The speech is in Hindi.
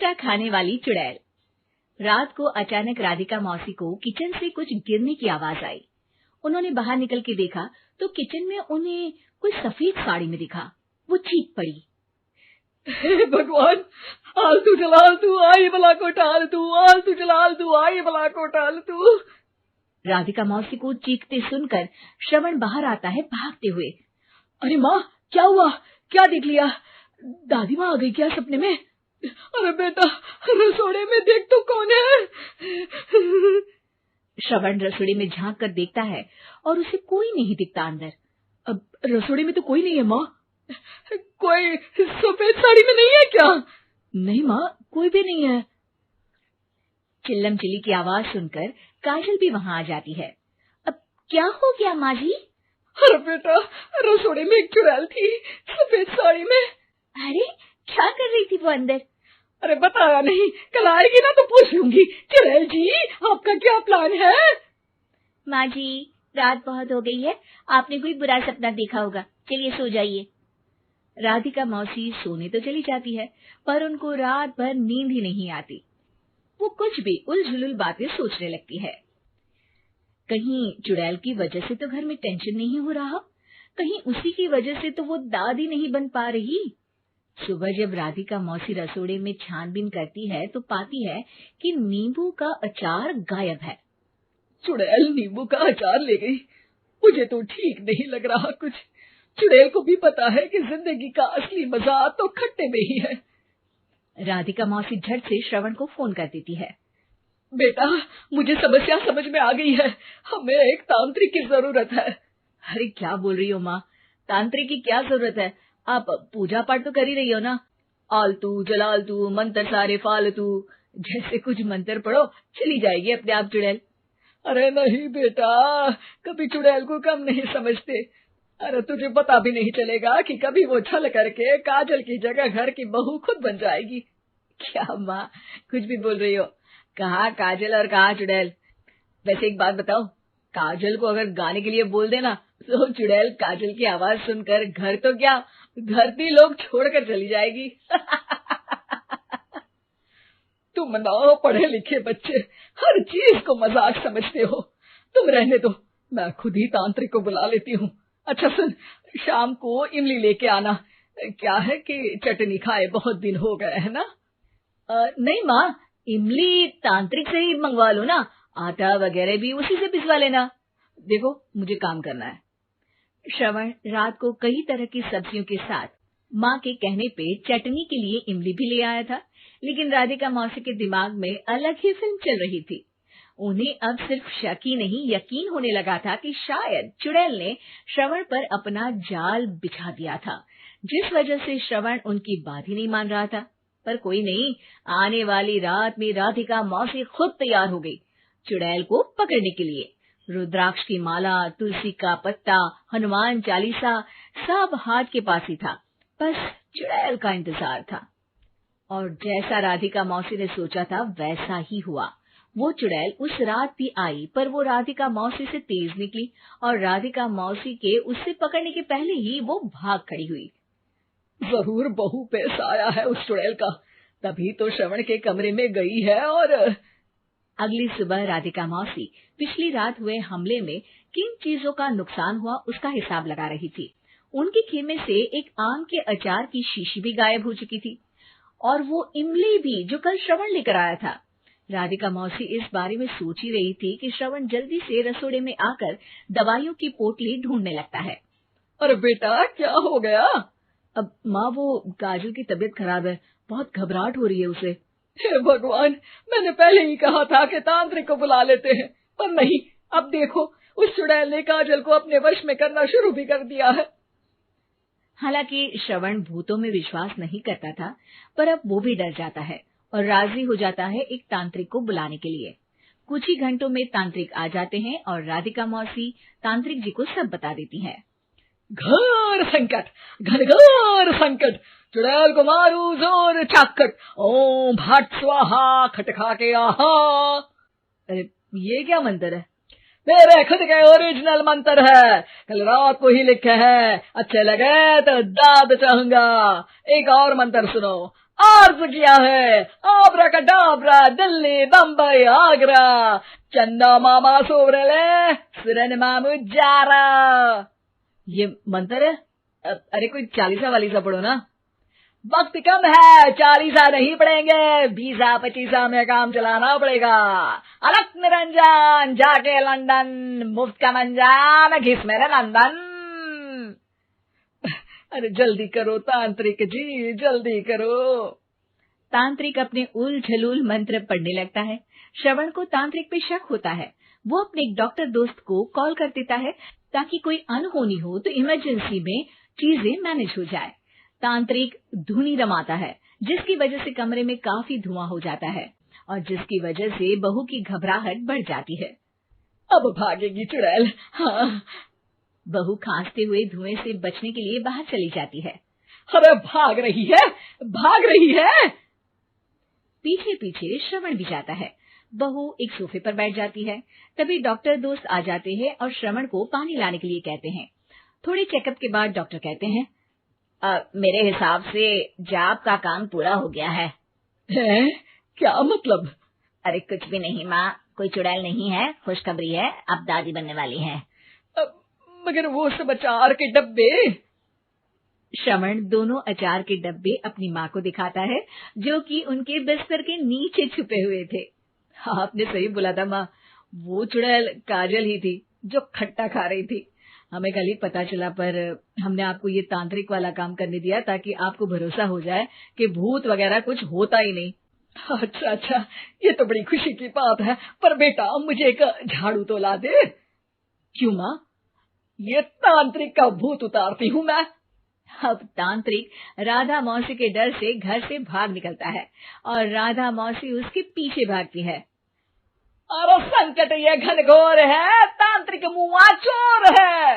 पुचका खाने वाली चुड़ैल। रात को अचानक राधिका मौसी को किचन से कुछ गिरने की आवाज आई। उन्होंने बाहर निकल के देखा तो किचन में उन्हें कोई सफेद साड़ी में दिखा। वो चीख पड़ी, हे भगवान, आलतू जलालतू आई भला को टालतू, आलतू जलालतू आई भला को टालतू। राधिका मौसी को चीखते सुनकर श्रवण बाहर आता है भागते हुए। अरे माँ, क्या हुआ? क्या देख लिया? दादी माँ आ गई क्या सपने में? अरे बेटा, रसोड़े में देख तो कौन है? श्रवण रसोड़े में झांक कर देखता है और उसे कोई नहीं दिखता अंदर। अब रसोड़े में तो कोई नहीं है माँ। कोई सफेद साड़ी में नहीं है क्या? नहीं माँ, कोई भी नहीं है। चिल्लम चिल्ली की आवाज सुनकर काजल भी वहां आ जाती है। अब क्या हो गया माँ जी? अरे बेटा, रसोड़े में एक चुड़ैल थी सफेद साड़ी में। अरे क्या कर रही थी वो अंदर? अरे बताया नहीं, कल आएगी ना तो पूछ लूंगी। चुड़ैल जी, आपका क्या प्लान है? माँ जी, रात बहुत हो गई है, आपने कोई बुरा सपना देखा होगा, चलिए सो जाइए। राधिका मौसी सोने तो चली जाती है, पर उनको रात भर नींद ही नहीं आती। वो कुछ भी उलझुल बातें सोचने लगती है। कहीं चुड़ैल की वजह से तो घर में टेंशन नहीं हो रहा, कहीं उसी की वजह से तो वो दादी नहीं बन पा रही। सुबह जब राधिका मौसी रसोड़े में छानबीन करती है तो पाती है कि नींबू का अचार गायब है। चुड़ैल नींबू का अचार ले गई? मुझे तो ठीक नहीं लग रहा कुछ। चुड़ैल को भी पता है कि जिंदगी का असली मजा तो खट्टे में ही है। राधिका मौसी झट से श्रवण को फोन कर देती है। बेटा, मुझे समस्या समझ में आ गई है, हमें एक तांत्रिक की जरूरत है। अरे क्या बोल रही हो माँ, तांत्रिक की क्या जरूरत है? आप पूजा पाठ तो कर ही रही हो ना। आलतू जलालतू मंत्र सारे फालतू जैसे कुछ मंत्र पढ़ो, चली जाएगी अपने आप चुड़ैल। अरे नहीं बेटा, कभी चुड़ैल को कम नहीं समझते। अरे तुझे पता भी नहीं चलेगा कि कभी वो छल करके काजल की जगह घर की बहू खुद बन जाएगी। क्या माँ, कुछ भी बोल रही हो, कहाँ काजल और कहाँ चुड़ैल। वैसे एक बात बताओ, काजल को अगर गाने के लिए बोल देना तो चुड़ैल काजल की आवाज सुनकर घर तो क्या, धरती लोग छोड़कर चली जाएगी। तुम ना पढ़े लिखे बच्चे हर चीज को मजाक समझते हो। तुम रहने दो, मैं खुद ही तांत्रिक को बुला लेती हूँ। अच्छा सुन, शाम को इमली लेके आना। क्या है कि चटनी खाए बहुत दिन हो गए है ना। नहीं माँ, इमली तांत्रिक से ही मंगवा लो ना, आटा वगैरह भी उसी से पिसवा लेना। देखो मुझे काम करना है। श्रवण रात को कई तरह की सब्जियों के साथ माँ के कहने पे चटनी के लिए इमली भी ले आया था, लेकिन राधिका मौसी के दिमाग में अलग ही फिल्म चल रही थी। उन्हें अब सिर्फ शक ही नहीं यकीन होने लगा था कि शायद चुड़ैल ने श्रवण पर अपना जाल बिछा दिया था, जिस वजह से श्रवण उनकी बात ही नहीं मान रहा था। पर कोई नहीं, आने वाली रात में राधिका मौसी खुद तैयार हो गई चुड़ैल को पकड़ने के लिए। रुद्राक्ष की माला, तुलसी का पत्ता, हनुमान चालीसा सब हाथ के पास ही था, बस चुड़ैल का इंतजार था। और जैसा राधिका मौसी ने सोचा था वैसा ही हुआ। वो चुड़ैल उस रात भी आई, पर वो राधिका मौसी से तेज निकली और राधिका मौसी के उससे पकड़ने के पहले ही वो भाग खड़ी हुई। जरूर बहू पे साया है उस चुड़ैल का, तभी तो श्रवण के कमरे में गई है। और अगली सुबह राधिका मौसी पिछली रात हुए हमले में किन चीजों का नुकसान हुआ उसका हिसाब लगा रही थी। उनके खेमे से एक आम के अचार की शीशी भी गायब हो चुकी थी और वो इमली भी जो कल श्रवण लेकर आया था। राधिका मौसी इस बारे में सोच ही रही थी कि श्रवण जल्दी से रसोड़े में आकर दवाइयों की पोटली ढूंढने लगता है। अरे बेटा, क्या हो गया? अब माँ, वो काजल की तबीयत खराब है, बहुत घबराहट हो रही है उसे। हे भगवान, मैंने पहले ही कहा था कि तांत्रिक को बुला लेते हैं, पर नहीं, अब देखो उस चुड़ैल ने काजल को अपने वश में करना शुरू भी कर दिया है। हालांकि श्रवण भूतों में विश्वास नहीं करता था, पर अब वो भी डर जाता है और राजी हो जाता है एक तांत्रिक को बुलाने के लिए। कुछ ही घंटों में तांत्रिक आ जाते हैं और राधिका मौसी तांत्रिक जी को सब बता देती है। घोर संकट, घनघोर संकट, चुड़ैल को मारू जोर चाकट, ओम भट स्वाहा खटखा के आहा। अरे ये क्या मंत्र है? मेरे खुद के ओरिजिनल मंत्र है, कल रात को ही लिखे हैं, अच्छे लगे तो दाद चाहूंगा। एक और मंत्र सुनो, अर्ज किया है, आब्राकडाब्रा, दिल्ली, बम्बई, आगरा, चंदा मामा सोबरले, सुरन मामू जारा। ये मंत्र है? अरे कोई चालीसा वालीसा पढ़ो ना। वक्त कम है, 40 नहीं पड़ेंगे, 20-25 में काम चलाना पड़ेगा। अलग निरंजन, जाके लंदन, मुफ्त का मंजान, घिस मेरे नंदन। अरे जल्दी करो तांत्रिक जी, जल्दी करो। तांत्रिक अपने उल झलूल मंत्र पढ़ने लगता है। श्रवण को तांत्रिक पे शक होता है। वो अपने एक डॉक्टर दोस्त को कॉल कर देता है ताकि कोई अनहोनी हो तो इमरजेंसी में चीजें मैनेज हो जाए। तांत्रिक धुनी रमाता है, जिसकी वजह से कमरे में काफी धुआं हो जाता है और जिसकी वजह से बहू की घबराहट बढ़ जाती है। अब भागेगी चुड़ैल। हाँ। बहू खांसते हुए धुएं से बचने के लिए बाहर चली जाती है। अरे भाग रही है, भाग रही है। पीछे पीछे श्रवण भी जाता है। बहू एक सोफे पर बैठ जाती है। तभी डॉक्टर दोस्त आ जाते हैं और श्रवण को पानी लाने के लिए कहते हैं। थोड़े चेकअप के बाद डॉक्टर कहते हैं, मेरे हिसाब से जाप का काम पूरा हो गया है। क्या मतलब? अरे कुछ भी नहीं माँ, कोई चुड़ैल नहीं है, खुशखबरी है, अब दादी बनने वाली है। मगर वो सब अचार के डब्बे। श्रवण दोनों अचार के डब्बे अपनी माँ को दिखाता है, जो कि उनके बिस्तर के नीचे छुपे हुए थे। आपने सही बोला था माँ, वो चुड़ैल काजल ही थी जो खट्टा खा रही थी। हमें कल ही पता चला, पर हमने आपको ये तांत्रिक वाला काम करने दिया ताकि आपको भरोसा हो जाए कि भूत वगैरह कुछ होता ही नहीं। अच्छा अच्छा, ये तो बड़ी खुशी की बात है। पर बेटा मुझे एक झाड़ू तो ला दे। क्यों माँ? ये तांत्रिक का भूत उतारती हूँ मैं। अब तांत्रिक राधा मौसी के डर से घर से भाग निकलता है और राधा मौसी उसके पीछे भागती है। अरे संकट ये घनघोर है, तांत्रिक मुआ चोर है।